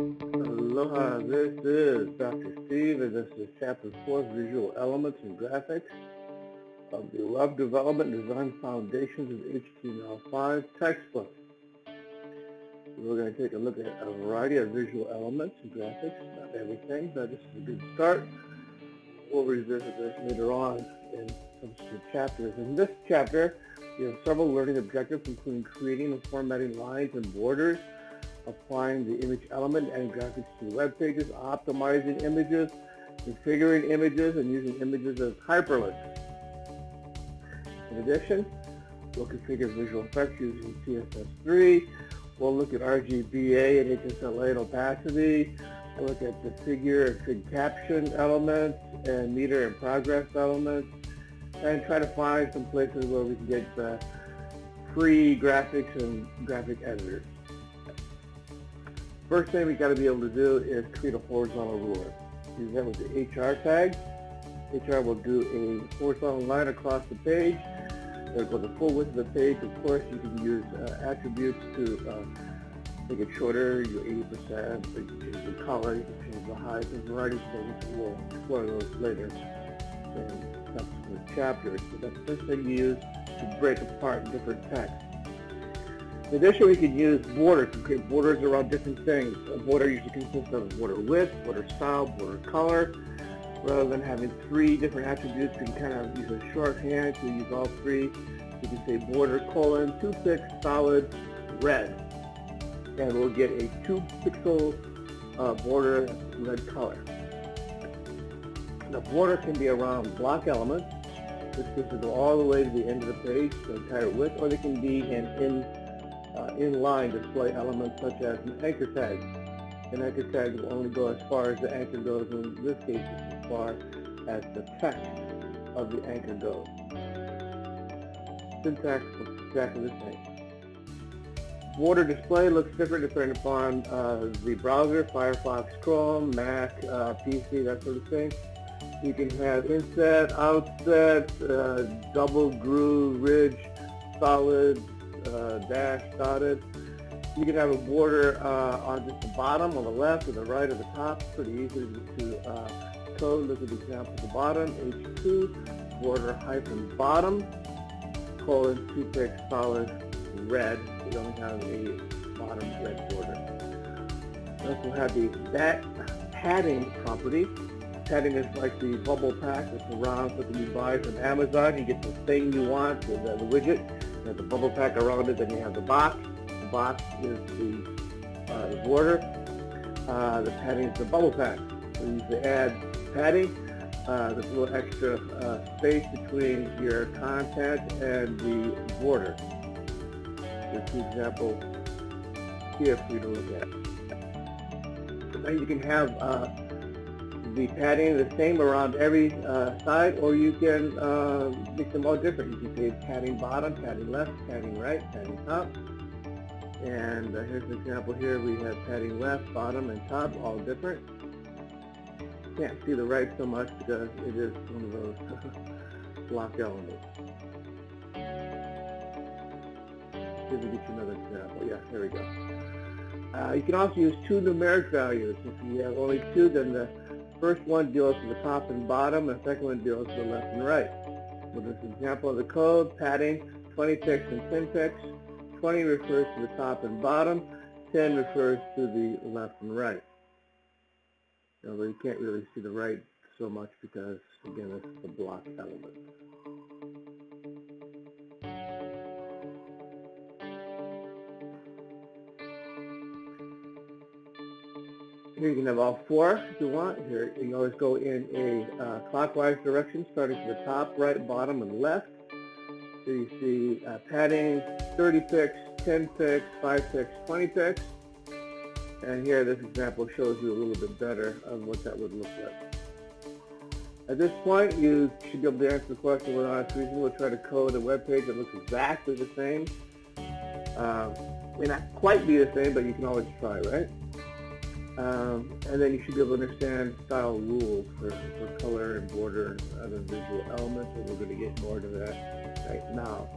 Aloha, this is Dr. Steve, and this is Chapter 4, Visual Elements and Graphics of the Web Development Design Foundations of HTML5 textbook. We're going to take a look at a variety of visual elements and graphics, not everything, but this is a good start. We'll revisit this later on in subsequent chapters. In this chapter, we have several learning objectives, including creating and formatting lines and borders, applying the image element and graphics to web pages, optimizing images, configuring images, and using images as hyperlinks. In addition, we'll configure visual effects using CSS3. We'll look at RGBA and HSLA and opacity. We'll look at the figure and fig caption elements and meter and progress elements, and try to find some places where we can get free graphics and graphic editors. First thing we got to be able to do is create a horizontal ruler. Use that with the HR tag. HR will do a horizontal line across the page. It'll go the full width of the page. Of course, you can use attributes to make it shorter, you 80%, you can change the color, you can change the height, there's a variety of things. We'll explore those later in subsequent chapters. But that's the first thing you use to break apart different text. In addition, we can use borders to create borders around different things. A border usually consists of border width, border style, border color. Rather than having three different attributes, you can kind of use a shorthand to use all three. You can say border : 2 pixel solid red, and we'll get a 2 pixel border red color. The border can be around block elements, which can go all the way to the end of the page, the entire width, or they can be an inline display elements such as an anchor tag. An anchor tag will only go as far as the anchor goes, in this case it's as far as the text of the anchor goes. Syntax looks exactly the same. Border display looks different depending upon the browser, Firefox, Chrome, Mac, PC, that sort of thing. You can have inset, outset, double groove, ridge, solid, dash, dotted. You can have a border on just the bottom, on the left, or the right, or the top. It's pretty easy to code. Look at the example at the bottom. H2, border hyphen bottom, : 2 pixel solid red. We only have a bottom red border. We also have the padding property. Padding is like the bubble pack that's around something you buy from Amazon. You get the thing you want, the widget. You have the bubble pack around it, then you have the box. The box is the border. The padding is the bubble pack. So you can add padding. There's a little extra space between your content and the border. There's an example here for you to look at. And you can have the padding the same around every side, or you can make them all different. You can say padding bottom, padding left, padding right, padding top. And here's an example here. We have padding left, bottom, and top, all different. Can't see the right so much because it is one of those block elements. See if we get you another example. Yeah, here we go. You can also use two numeric values. If you have only two, then the first one deals with the top and bottom, and the second one deals with the left and right. With this example of the code, padding 20 pixels and 10 pixels. 20 refers to the top and bottom, 10 refers to the left and right. Although you can't really see the right so much because, again, it's the block element. Here you can have all four if you want. Here you can always go in a clockwise direction, starting from the top, right, bottom, and left. So you see padding 30 pixels, 10 pixels, 5 pixels, 20 pixels. And here this example shows you a little bit better of what that would look like. At this point, you should be able to answer the question whether or not it's reasonable to try to code a web page that looks exactly the same. May not quite be the same, but you can always try, right? And then you should be able to understand style rules for color and border and other visual elements, and we're going to get more to that right now.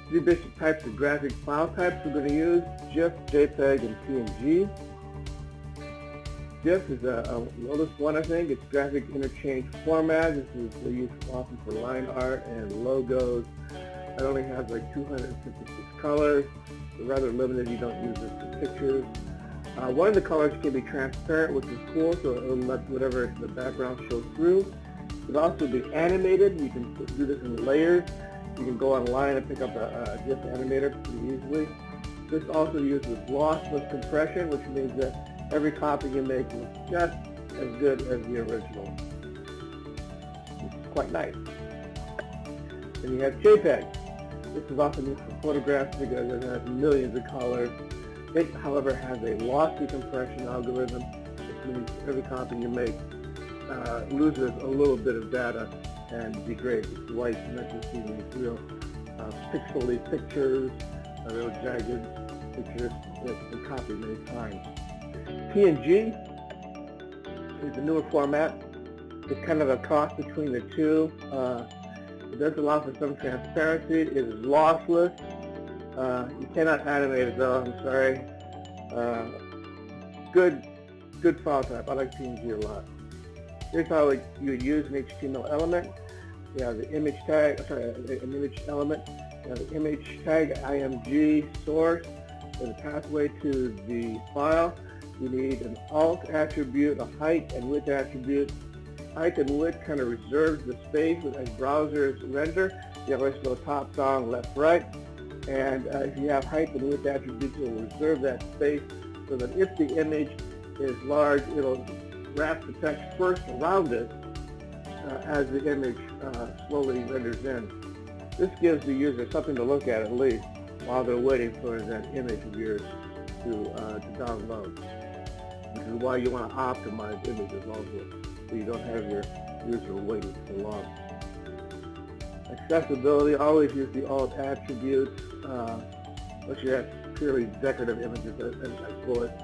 Three basic types of graphic file types we're going to use: GIF, JPEG, and PNG. GIF is a oldest one, I think. It's graphic interchange format. This is used often for line art and logos. It only has like 256 colors. It's rather limited. You don't use this for pictures. One of the colors can be transparent, which is cool, so it'll let whatever is in the background show through. It can also be animated. You can do this in layers. You can go online and pick up a GIF animator pretty easily. This also uses lossless compression, which means that every copy you make is just as good as the original, which is quite nice. Then you have JPEG. This is often used for photographs because it has millions of colors. It, however, has a lossy compression algorithm, which means every copy you make loses a little bit of data and degrades. It's why you can see these real pixely pictures, real jagged pictures that can copy many times. PNG is a newer format. It's kind of a cross between the two. It does allow for some transparency. It is lossless. You cannot animate it though, I'm sorry. Good file type. I like PNG a lot. Here's how you would use an HTML element. You have the image tag, an image element. You have the image tag, img source, and the pathway to the file. You need an alt attribute, a height and width attribute. Height and width kind of reserves the space as browsers render. You always go top, down, left, right. And if you have height and width attributes, it will reserve that space so that if the image is large, it'll wrap the text first around it as the image slowly renders in. This gives the user something to look at least while they're waiting for that image of yours to download, which is why you want to optimize images also, so you don't have your user waiting so long. Accessibility, always use the alt attributes, unless you have purely decorative images like bullets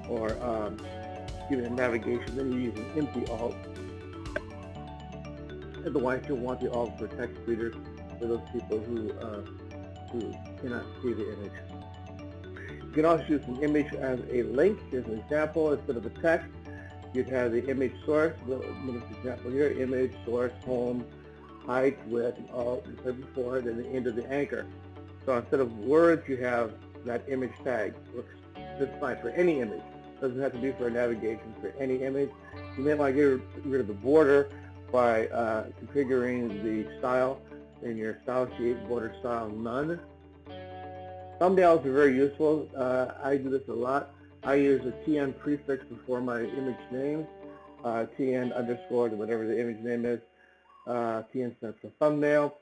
or even in navigation, then you use an empty alt. Otherwise, you'll want the alt for text readers, for those people who cannot see the image. You can also use an image as a link. Here's an example. Instead of a text, you'd have the image source. This example here, image, source, home, height, width, and alt, as I said before, then the end of the anchor. So instead of words, you have that image tag. Works just fine for any image. Doesn't have to be for navigation, for any image. You may want to get rid of the border by configuring the style in your style sheet, border style none. Thumbnails are very useful. I do this a lot. I use a TN prefix before my image name, TN underscore to whatever the image name is. TN stands for thumbnail.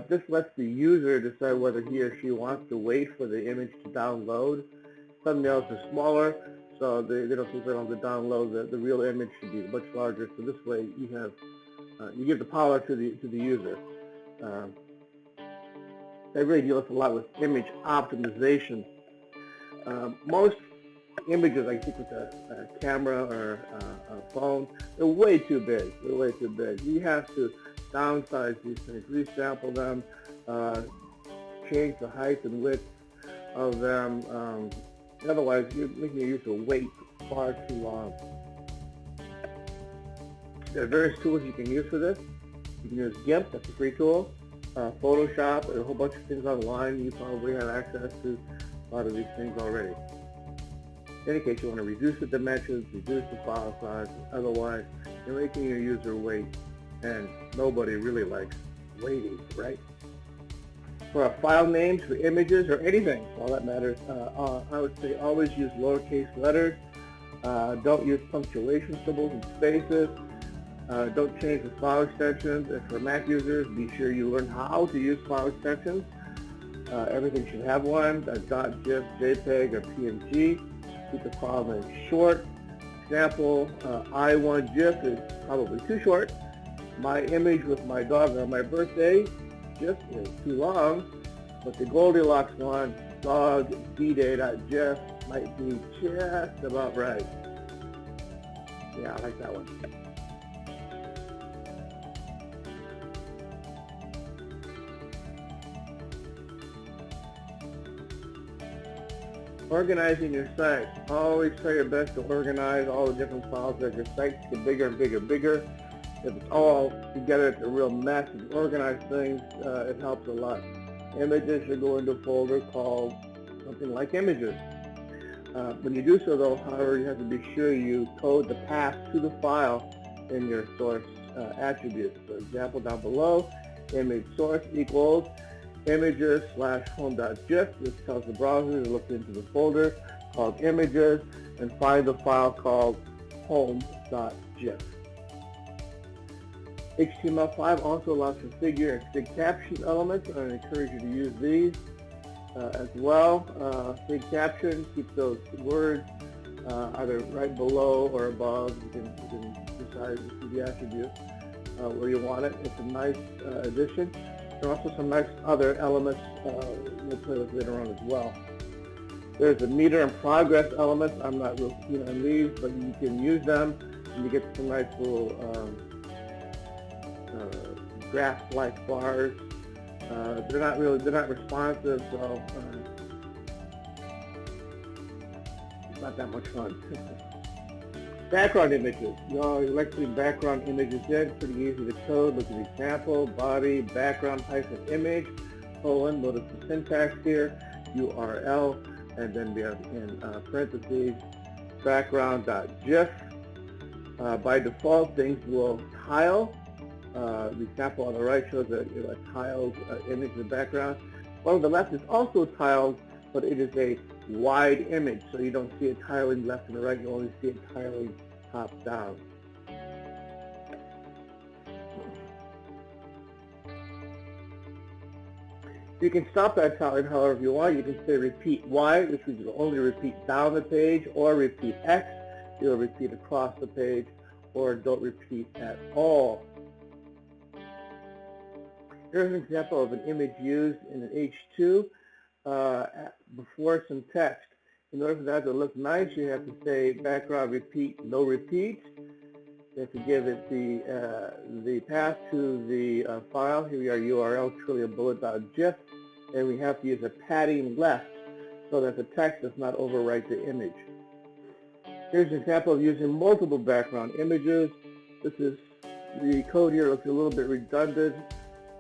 This lets the user decide whether he or she wants to wait for the image to download. Thumbnails are smaller, so they don't think they don't have to download. The real image should be much larger. So this way, you have you give the power to the user. I really deal a lot with image optimization. Most images, I think with a camera or a phone, they're way too big. They're way too big. You have to downsize these things, resample them, change the height and width of them. Otherwise, you're making your user wait far too long. There are various tools you can use for this. You can use GIMP, that's a free tool. Photoshop, and a whole bunch of things online. You probably have access to a lot of these things already. In any case, you want to reduce the dimensions, reduce the file size. Otherwise, you're making your user wait, and nobody really likes waiting, right? For file names, for images, or anything, all that matters, I would say always use lowercase letters. Don't use punctuation symbols and spaces. Don't change the file extensions. And for Mac users, be sure you learn how to use file extensions. Everything should have one, .gif, JPEG, or PNG. Keep the file name short. Example, I1GIF is probably too short. My image with my dog on my birthday, GIF is too long. But the Goldilocks one, dog D-Day.GIF, might be just about right. Yeah, I like that one. Organizing your site. Always try your best to organize all the different files that your site get bigger and bigger and bigger. If it's all together, it's a real mess. If you organize things, it helps a lot. Images should go into a folder called something like images. When you do so, though, however, you have to be sure you code the path to the file in your source attributes. For example, down below, image source equals images/home.gif. This tells the browser to look into the folder called images and find the file called home.gif. HTML5 also allows for figure and fig caption elements, and I encourage you to use these as well. Fig caption, keep those words either right below or above. You can decide the attribute where you want it. It's a nice addition. There are also some nice other elements we'll play with later on as well. There's the meter and progress elements. I'm not real keen on these, but you can use them and you get some nice little graph-like bars. They're not responsive, so it's not that much fun. Background images. You like to put background images in. Pretty easy to code. Look at the example. Body, background -image, colon. Notice the syntax here. URL, and then we have in parentheses background.gif. By default, things will tile. The example on the right shows a tiled image in the background. One on the left is also tiled, but it is a wide image, so you don't see it tiling left and right, you only see it tiling top down. You can stop that tiling however you want. You can say repeat Y, which means you'll only repeat down the page, or repeat X, you'll repeat across the page, or don't repeat at all. Here's an example of an image used in an H2 before some text. In order for that to look nice, you have to say background repeat, no repeat. You have to give it the path to the file. Here we are, URL trilliumbullet.gif, and we have to use a padding left so that the text does not overwrite the image. Here's an example of using multiple background images. The code here looks a little bit redundant,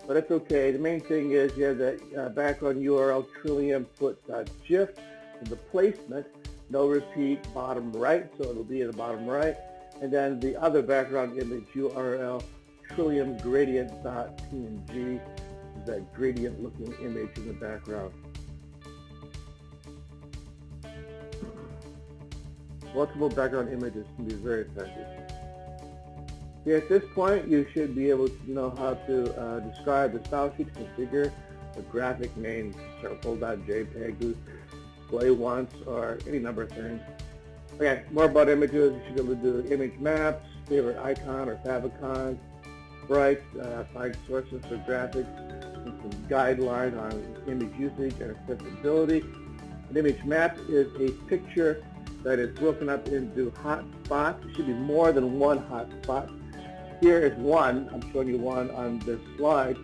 but it's okay. The main thing is you have that background URL trilliumput.gif, and the placement, no repeat, bottom right, so it'll be in the bottom right, and then the other background image URL trilliumgradient.png, that gradient looking image in the background. Multiple background images can be very effective. Yeah, at this point, you should be able to know how to describe the style sheet to configure a graphic named circle.jpg, display once, or any number of things. Okay, more about images. You should be able to do image maps, favorite icon or favicon, sprites, find sources for graphics, and some guidelines on image usage and accessibility. An image map is a picture that is broken up into hot spots. There should be more than one hot spot. Here is one. I'm showing you one on this slide.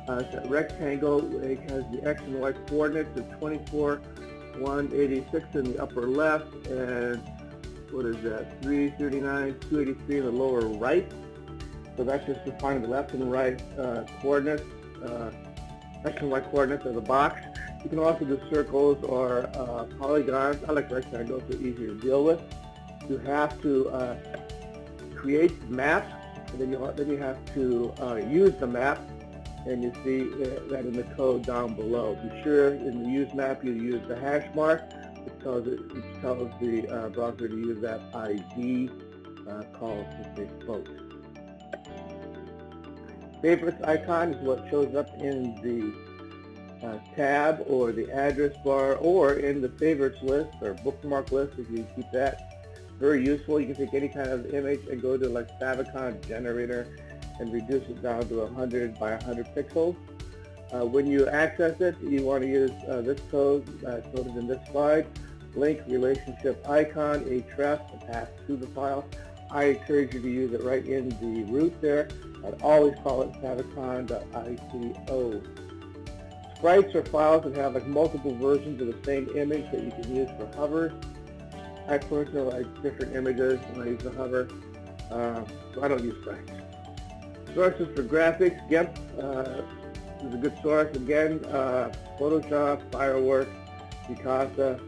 It's a rectangle. It has the X and Y coordinates of 24, 186 in the upper left, and what is that, 339, 283 in the lower right. So that's just defining the left and right coordinates, X and Y coordinates of the box. You can also do circles or polygons. I like rectangles, they're easier to deal with. You have to create the map, and then you have to use the map, and you see that in the code down below. Be sure in the use map you use the hash mark, which tells the browser to use that ID called the quote. Favorites icon is what shows up in the tab or the address bar or in the favorites list or bookmark list if you keep that. Very useful. You can take any kind of image and go to like favicon generator and reduce it down to 100 by 100 pixels. When you access it, you want to use this code coded in this slide. Link relationship icon, href, the path to the file. I encourage you to use it right in the root there. I'd always call it favicon.ico. Sprites are files that have like multiple versions of the same image that you can use for hovers. I personally like different images when I use the hover, so I don't use sprites. Sources for graphics, GIMP is a good source. Again, Photoshop, Fireworks, Picasa.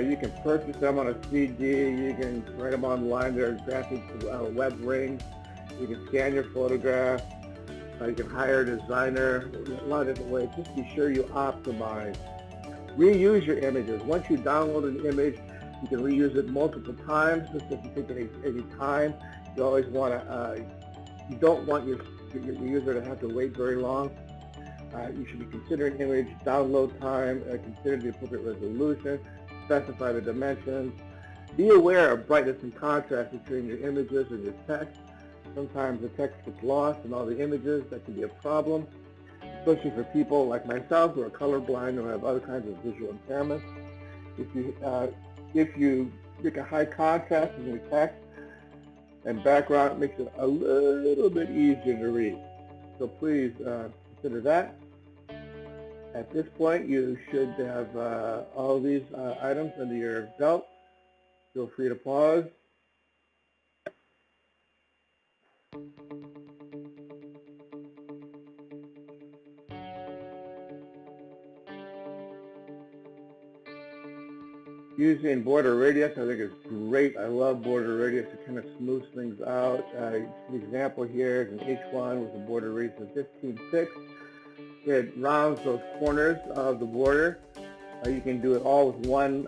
You can purchase them on a CD. You can write them online. There are graphic web rings. You can scan your photograph. You can hire a designer. A lot of different ways. Just be sure you optimize. Reuse your images. Once you download an image, you can reuse it multiple times. This doesn't take any time. You always want to. You don't want your user to have to wait very long. You should be considering image download time. Consider the appropriate resolution. Specify the dimensions. Be aware of brightness and contrast between your images and your text. Sometimes the text gets lost in all the images. That can be a problem, especially for people like myself who are colorblind or have other kinds of visual impairments. If you make a high contrast in your text and background, it makes it a little bit easier to read. So please consider that. At this point, you should have all these items under your belt. Feel free to pause. Using border radius, I think it's great. I love border radius. It kind of smooths things out. The example here is an H1 with a border radius of 15.6. It rounds those corners of the border. You can do it all with one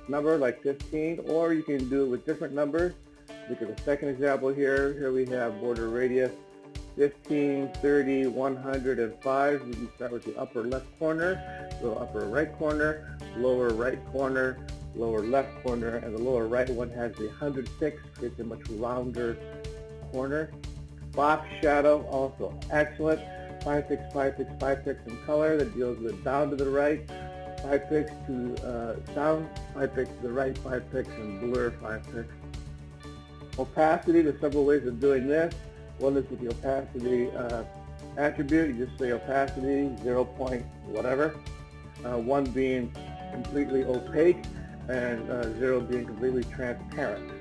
number, like 15, or you can do it with different numbers. Look at the second example here. Here we have border radius 15, 30, 100, and 5. We can start with the upper left corner, go upper right corner, lower right corner, lower left corner, and the lower right one has the 106, creates a much rounder corner. Box shadow, also excellent. 5 pix, 5 pix, 5 pix in color that deals with down to the right, 5 pix to down, 5 pix to the right, 5 pix, and blur 5 pix. Opacity, there's several ways of doing this. One is with the opacity attribute. You just say opacity 0 point whatever. 1 being completely opaque and 0 being completely transparent.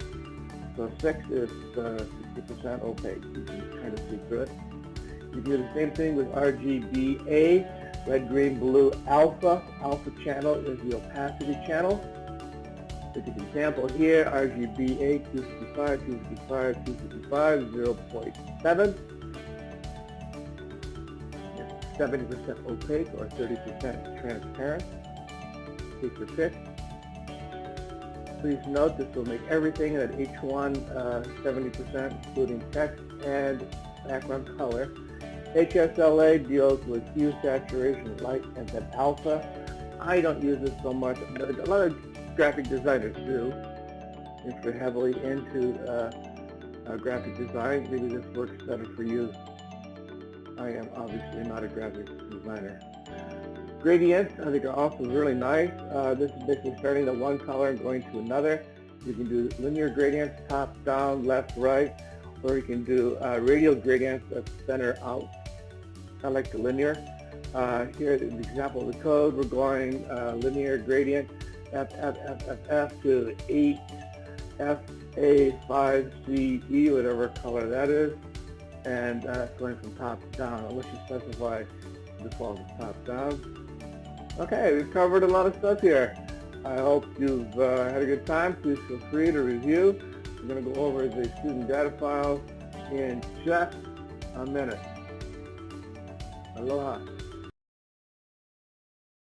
So 6 is 60% opaque. You can kind of see through it. You can do the same thing with RGBA, red, green, blue, alpha. Alpha channel is the opacity channel. Look at the example here, RGBA 255, 255, 255, 0.7. 70% opaque or 30% transparent. Take your pick. Please note this will make everything at H1 70%, including text and background color. HSLA deals with hue, saturation, light, and then alpha. I don't use this so much. A lot of graphic designers do. If you're heavily into graphic design, maybe this works better for you. I am obviously not a graphic designer. Gradients, I think, are also really nice. This is basically starting at one color and going to another. You can do linear gradients, top, down, left, right, or you can do radial gradients that's center out. I like the linear. Here is an example of the code. We're going linear gradient F, F, F, F, F to 8, F, A, 5, C, E, whatever color that is. And going from top to down, unless you specify the default is top down. Okay, we've covered a lot of stuff here. I hope you've had a good time. Please feel free to review. We're going to go over the student data files in just a minute. Aloha.